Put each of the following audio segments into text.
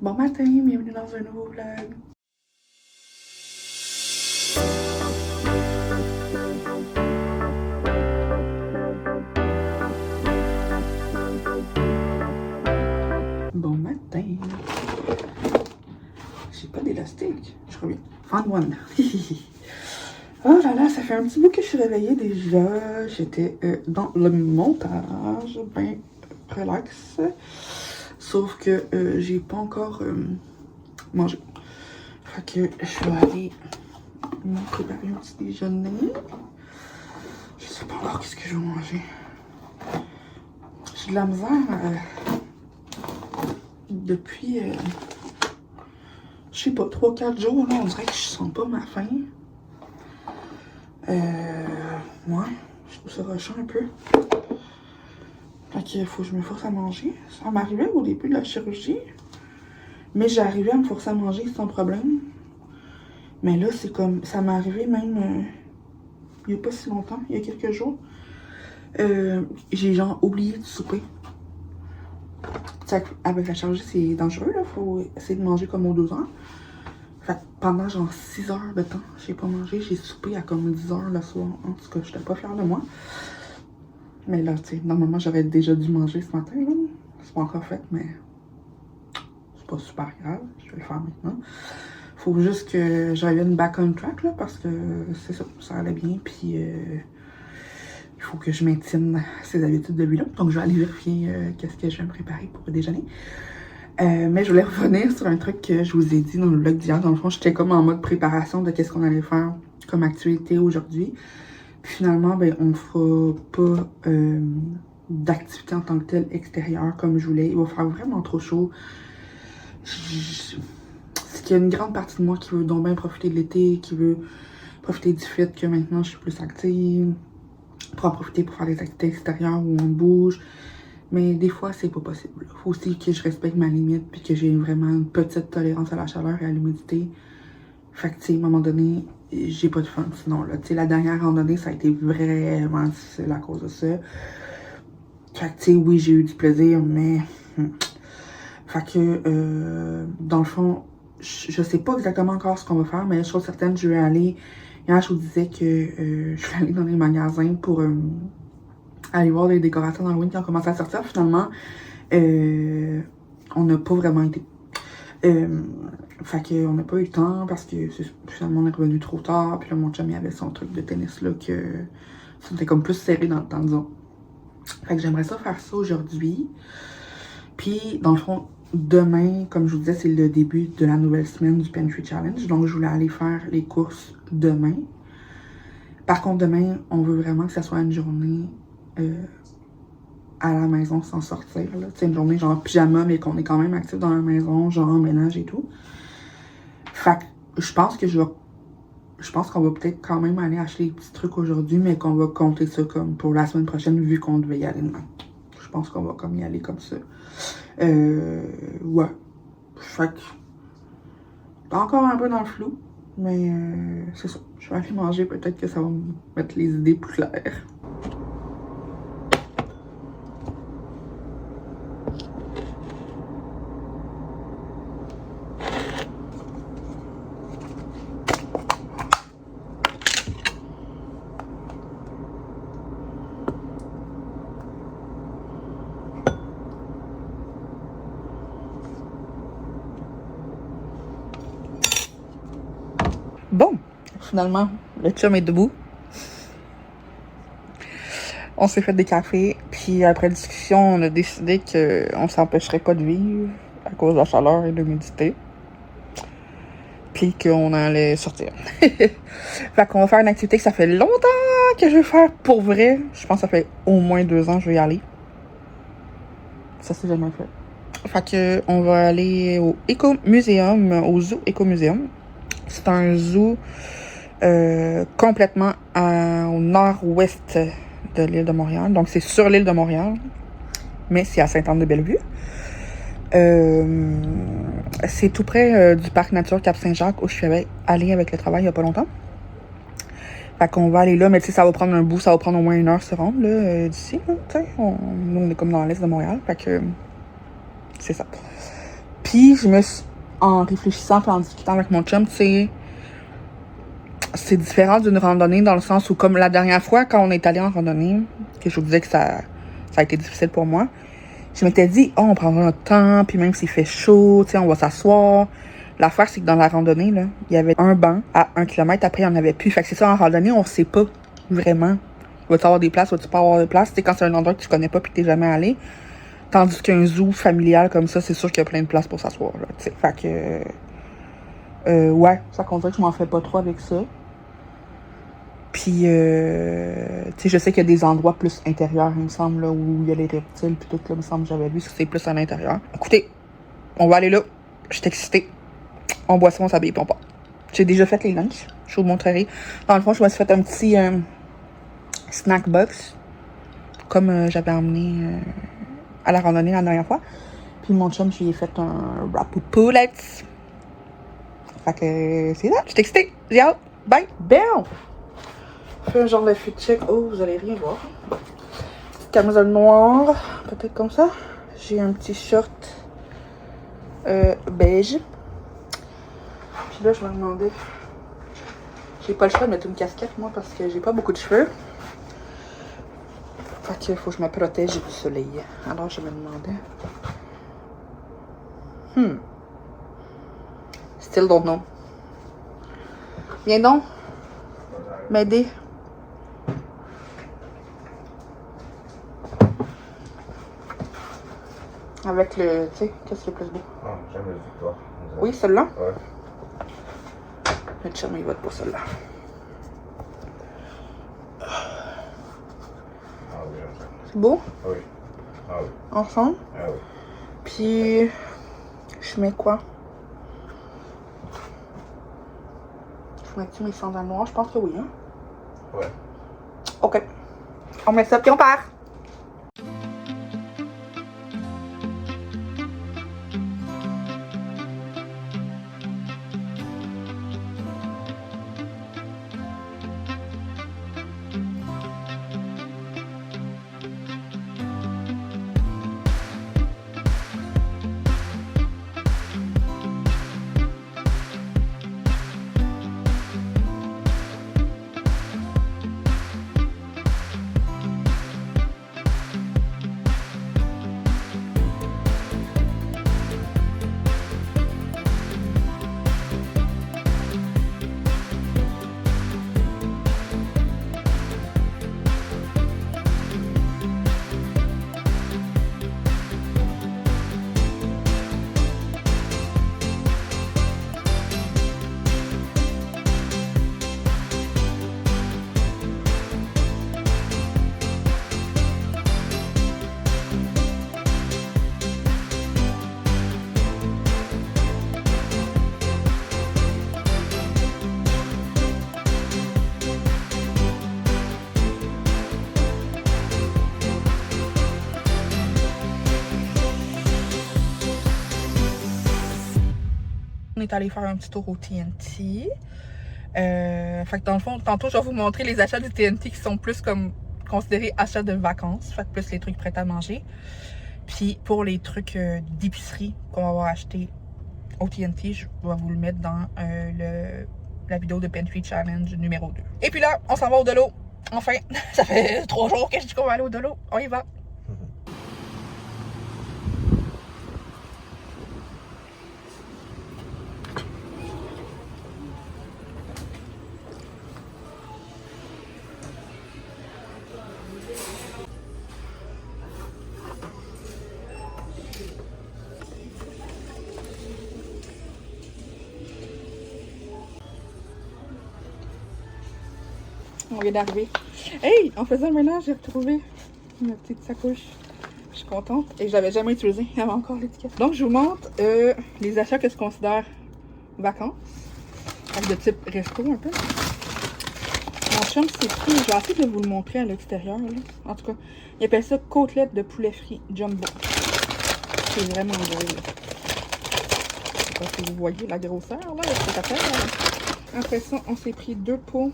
Bon matin, bienvenue dans un nouveau vlog. Bon matin. J'ai pas d'élastique. Je reviens. Found one. Oh là là, ça fait un petit bout que je suis réveillée déjà. J'étais dans le montage, ben relax. Sauf que j'ai pas encore mangé. Fait que je vais aller me préparer un petit déjeuner. Je sais pas encore qu'est-ce que je vais manger. J'ai de la misère depuis, je sais pas, 3-4 jours, là, on dirait que je sens pas ma faim. Ouais, je trouve ça rushant un peu. Fait qu'il faut que je me force à manger. Ça m'arrivait au début de la chirurgie, mais j'arrivais à me forcer à manger sans problème. Mais là, c'est comme, ça m'est arrivé même, il y a pas si longtemps, il y a quelques jours. J'ai genre oublié de souper. Avec la chirurgie, c'est dangereux, là. Faut essayer de manger comme aux 2 heures. Fait que pendant genre 6 heures de temps, j'ai pas mangé. J'ai soupé à comme 10 heures le soir. En tout cas, j'étais pas fière de moi. Mais là, tu sais, normalement, j'aurais déjà dû manger ce matin, là. C'est pas encore fait, mais c'est pas super grave. Je vais le faire maintenant. Faut juste que je revienne back on track, là, parce que c'est ça, ça allait bien. Puis, il faut que je maintienne ces habitudes de vie-là. Donc, je vais aller vérifier qu'est-ce que je vais me préparer pour le déjeuner. Mais je voulais revenir sur un truc que je vous ai dit dans le vlog d'hier. Dans le fond, j'étais comme en mode préparation de qu'est-ce qu'on allait faire comme activité aujourd'hui. Puis finalement, ben, on ne fera pas d'activité en tant que telle extérieure comme je voulais. Il va faire vraiment trop chaud. C'est qu'il y a une grande partie de moi qui veut donc bien profiter de l'été, qui veut profiter du fait que maintenant je suis plus active, pour en profiter pour faire des activités extérieures où on bouge. Mais des fois, c'est pas possible. Il faut aussi que je respecte ma limite puis que j'ai vraiment une petite tolérance à la chaleur et à l'humidité. Fait que, tu sais, à un moment donné, j'ai pas de fun. Sinon, là, tu sais, la dernière randonnée, ça a été vraiment difficile à cause de ça. Fait que, tu sais, oui, j'ai eu du plaisir, mais... Fait que, dans le fond, je sais pas exactement encore ce qu'on va faire, mais je suis certaine, je vais aller... Hier, je vous disais que je vais aller dans les magasins pour... aller voir les décorations d'Halloween qui ont commencé à sortir. Finalement, on n'a pas vraiment été... fait qu'on n'a pas eu le temps parce que finalement on est revenu trop tard. Puis là, mon chum, il avait son truc de tennis là que c'était comme plus serré dans le temps, disons. Fait que j'aimerais ça faire ça aujourd'hui. Puis, dans le fond, demain, comme je vous disais, c'est le début de la nouvelle semaine du Pantry Challenge. Donc, je voulais aller faire les courses demain. Par contre, demain, on veut vraiment que ça soit une journée... à la maison sans sortir. C'est une journée genre pyjama, mais qu'on est quand même actif dans la maison, genre ménage et tout. Fait que je pense que je pense qu'on va peut-être quand même aller acheter des petits trucs aujourd'hui, mais qu'on va compter ça comme pour la semaine prochaine, vu qu'on devait y aller demain. Je pense qu'on va comme y aller comme ça. Ouais. Fait que encore un peu dans le flou, mais c'est ça. Je vais aller manger, peut-être que ça va me mettre les idées plus claires. Bon, finalement, le chum est debout. On s'est fait des cafés, puis après discussion, on a décidé qu'on s'empêcherait pas de vivre à cause de la chaleur et de l'humidité. Puis qu'on allait sortir. Fait qu'on va faire une activité que ça fait longtemps que je veux faire pour vrai. Je pense que ça fait au moins 2 ans que je vais y aller. Ça, c'est jamais fait. Fait que on va aller au Écomuséum, au Zoo Écomuséum. C'est un zoo complètement au nord-ouest de l'île de Montréal. Donc, c'est sur l'île de Montréal, mais c'est à Sainte-Anne-de-Bellevue. C'est tout près du parc nature Cap-Saint-Jacques où je suis allée avec le travail il n'y a pas longtemps. Fait qu'on va aller là, mais tu sais, ça va prendre un bout, ça va prendre au moins 1 heure se rendre là, d'ici. Nous, on est comme dans l'est de Montréal, fait que c'est ça. Puis je me suis, en réfléchissant et en discutant avec mon chum, tu sais, c'est différent d'une randonnée dans le sens où, comme la dernière fois, quand on est allé en randonnée, que je vous disais que ça a été difficile pour moi, je m'étais dit, oh, on prendra notre temps, puis même s'il fait chaud, tu sais, on va s'asseoir. L'affaire, c'est que dans la randonnée, là, il y avait un banc à 1 kilomètre, après, il n'y en avait plus. Fait que c'est ça, en randonnée, on sait pas vraiment. Va-tu avoir des places, va-tu pas avoir de place? Tu sais, quand c'est un endroit que tu connais pas puis que t'es jamais allé. Tandis qu'un zoo familial comme ça, c'est sûr qu'il y a plein de places pour s'asseoir, là, tu sais. Fait que... ouais, ça qu'on dirait que je m'en fais pas trop avec ça. Puis, tu sais, je sais qu'il y a des endroits plus intérieurs, il me semble, là, où il y a les reptiles, puis tout, là, il me semble que j'avais vu que c'est plus à l'intérieur. Écoutez, on va aller là. Je suis excitée. On boit ça, on s'habille, puis on part. J'ai déjà fait les lunchs. Je vous montrerai. Dans le fond, je me suis fait un petit snack box, comme j'avais emmené à la randonnée la dernière fois. Puis mon chum, je lui ai fait un wrap of poulet. Fait que c'est ça. Je suis excitée. J'ai hâte. Bye. Bam! Fais un genre de fit check. Oh, vous allez rien voir. Petite camisole noire. Peut-être comme ça. J'ai un petit short beige. Puis là, je me demandais. J'ai pas le choix de mettre une casquette, moi, parce que j'ai pas beaucoup de cheveux. Fait qu'il faut que je me protège du soleil. Alors, je me demandais. Still don't know. Viens donc. M'aider. Avec le. Tu sais, qu'est-ce qui est plus beau? Ah, j'aime le Victoire. Oui, celle-là? Ouais. Le chum, il vote pour celle-là. Ah oui, j'aime ça. C'est beau? Ah oui. Ah oui. Ensemble? Ah oui. Puis. Je mets quoi? Je mets-tu mes sandales noires? Je pense que oui, hein? Ouais. Ok. On met ça, puis on part! On est allé faire un petit tour au TNT. Fait que dans le fond, tantôt, je vais vous montrer les achats du TNT qui sont plus comme considérés achats de vacances. Fait que plus les trucs prêts à manger. Puis pour les trucs d'épicerie qu'on va avoir acheté au TNT, je vais vous le mettre dans la vidéo de Pantry Challenge numéro 2. Et puis là, on s'en va au Dolo. Enfin, ça fait 3 jours que je dis qu'on va aller au Dolo. On y va. On vient d'arriver. Hey, en faisant le ménage, j'ai retrouvé ma petite sacoche. Je suis contente. Et je l'avais jamais utilisée. Il y avait encore l'étiquette. Donc, je vous montre les achats que je considère vacances. De type resto, un peu. Mon chum s'est pris, je vais essayer de vous le montrer à l'extérieur. En tout cas, il appelle ça côtelette de poulet frit jumbo. C'est vraiment gros. Là. Je sais pas si vous voyez la grosseur, là, cette affaire. Après ça, on s'est pris 2 pots.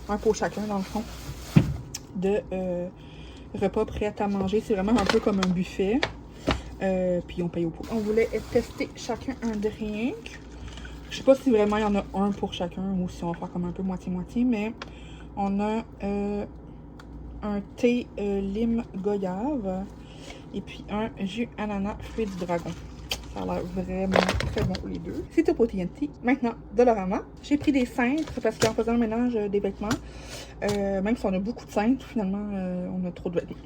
Un pot chacun, dans le fond, de repas prêts à manger. C'est vraiment un peu comme un buffet. Puis on paye au pot. On voulait tester chacun un drink. Je sais pas si vraiment il y en a un pour chacun ou si on va faire comme un peu moitié-moitié, mais on a un thé lime goyave et puis un jus ananas fruits du dragon. Ça a l'air vraiment très bon les deux. C'est tout pour TNT. Maintenant, Dollarama. J'ai pris des cintres parce qu'en faisant le ménage des vêtements, même si on a beaucoup de cintres, finalement, on a trop de vêtements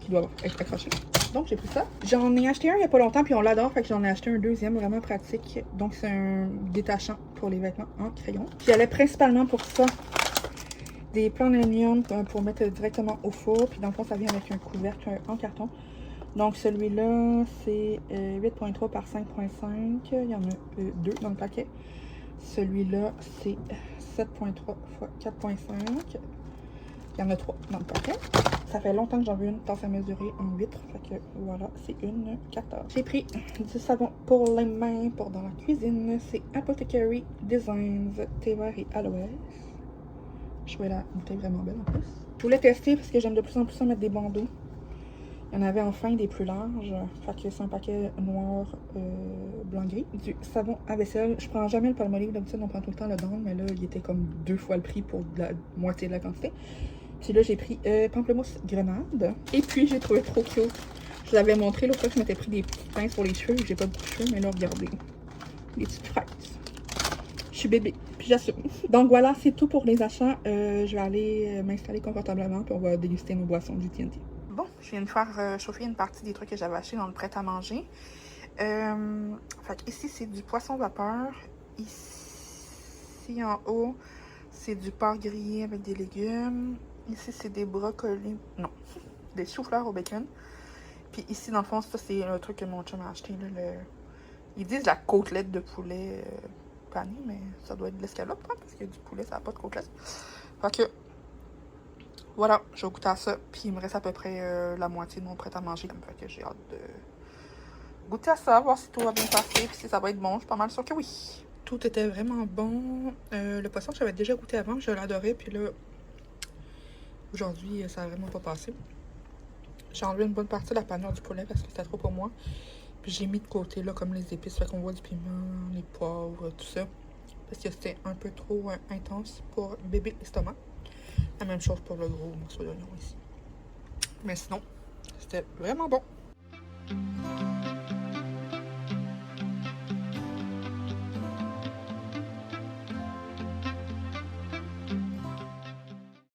qui doivent être accrochés. Donc, j'ai pris ça. J'en ai acheté un il n'y a pas longtemps, puis on l'adore, fait que j'en ai acheté un deuxième, vraiment pratique. Donc, c'est un détachant pour les vêtements en crayon. J'y allais principalement pour ça. Des plans d'aluminium pour mettre directement au four. Puis dans le fond, ça vient avec un couvercle en carton. Donc celui-là, c'est 8.3 par 5.5. Il y en a deux dans le paquet. Celui-là, c'est 7.3 x 4.5. Il y en a 3 dans le paquet. Ça fait longtemps que j'en veux une tasse à mesurer en vitre. Fait que voilà, c'est une 14. J'ai pris du savon pour les mains pour dans la cuisine. C'est Apothecary Designs thé vert et aloès. Je trouvais la bouteille vraiment belle en plus. Je voulais tester parce que j'aime de plus en plus ça mettre des bandeaux. Il y en avait enfin des plus larges. Fait que c'est un paquet noir, blanc gris. Du savon à vaisselle. Je prends jamais le Palmolive. D'habitude, on prend tout le temps le Dawn. Mais là, il était comme 2 fois le prix pour la moitié de la quantité. Puis là, j'ai pris pamplemousse grenade. Et puis, j'ai trouvé trop cute. Je vous avais montré l'autre fois que je m'étais pris des petites pinces pour les cheveux. J'ai pas beaucoup de cheveux, mais là, regardez. Les petites fraises. Je suis bébé, puis j'assume. Donc voilà, c'est tout pour les achats. Je vais aller m'installer confortablement, puis on va déguster nos boissons du TNT. Bon, je viens de faire chauffer une partie des trucs que j'avais achetés dans le prêt-à-manger. Fait ici, c'est du poisson vapeur. Ici, en haut, c'est du porc grillé avec des légumes. Ici, c'est des brocolis. Non, des choux-fleurs au bacon. Puis ici, dans le fond, ça, c'est le truc que mon chum a acheté. Là, Ils disent la côtelette de poulet... pané, mais ça doit être de l'escalope, hein, parce que du poulet, ça n'a pas de côtelette. Fait que, voilà, je vais goûter à ça, puis il me reste à peu près la moitié de mon prêt-à-manger. Fait que j'ai hâte de goûter à ça, voir si tout va bien passer, puis si ça va être bon, je suis pas mal sûre que oui. Tout était vraiment bon. Le poisson que j'avais déjà goûté avant, je l'adorais, puis là, aujourd'hui, ça a vraiment pas passé. J'ai enlevé une bonne partie de la panure du poulet parce que c'était trop pour moi. Puis j'ai mis de côté, là, comme les épices, fait qu'on voit du piment, les poivres, tout ça. Parce que c'était un peu trop intense pour bébé estomac. La même chose pour le gros morceau d'oignon ici. Mais sinon, c'était vraiment bon.